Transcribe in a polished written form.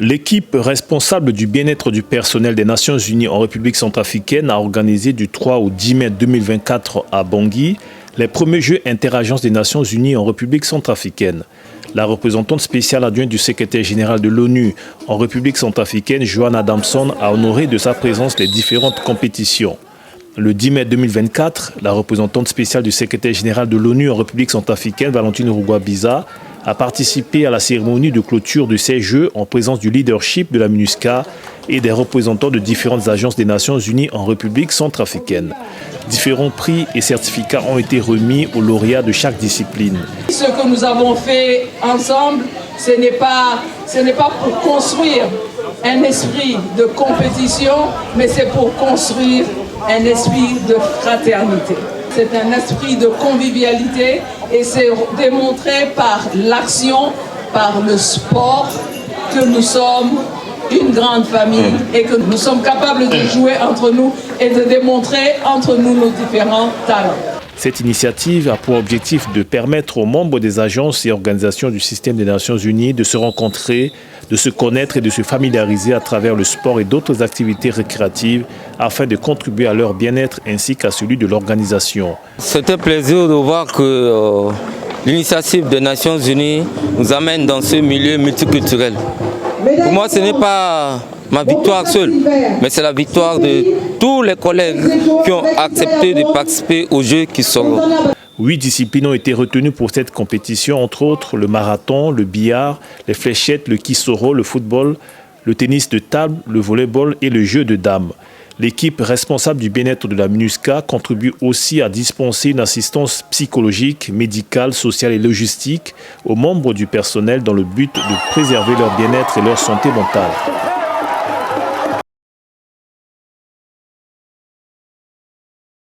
L'équipe responsable du bien-être du personnel des Nations Unies en République centrafricaine a organisé du 3 au 10 mai 2024 à Bangui les premiers Jeux Interagences des Nations Unies en République centrafricaine. La représentante spéciale adjointe du secrétaire général de l'ONU en République centrafricaine, Joanne Adamson, a honoré de sa présence les différentes compétitions. Le 10 mai 2024, la représentante spéciale du secrétaire général de l'ONU en République centrafricaine, Valentine Rugwabiza, a participé à la cérémonie de clôture de ces Jeux en présence du leadership de la MINUSCA et des représentants de différentes agences des Nations Unies en République centrafricaine. Différents prix et certificats ont été remis aux lauréats de chaque discipline. Ce que nous avons fait ensemble, ce n'est pas pour construire un esprit de compétition, mais c'est pour construire un esprit de fraternité. C'est un esprit de convivialité et c'est démontré par l'action, par le sport, que nous sommes une grande famille et que nous sommes capables de jouer entre nous et de démontrer entre nous nos différents talents. Cette initiative a pour objectif de permettre aux membres des agences et organisations du système des Nations Unies de se rencontrer, de se connaître et de se familiariser à travers le sport et d'autres activités récréatives afin de contribuer à leur bien-être ainsi qu'à celui de l'organisation. C'est un plaisir de voir que l'initiative des Nations Unies nous amène dans ce milieu multiculturel. Pour moi, ce n'est pas ma victoire seule, mais c'est la victoire de tous les collègues qui ont accepté de participer aux Jeux qui seront. 8 disciplines ont été retenues pour cette compétition, entre autres le marathon, le billard, les fléchettes, le kisoro, le football, le tennis de table, le volleyball et le jeu de dames. L'équipe responsable du bien-être de la MINUSCA contribue aussi à dispenser une assistance psychologique, médicale, sociale et logistique aux membres du personnel dans le but de préserver leur bien-être et leur santé mentale.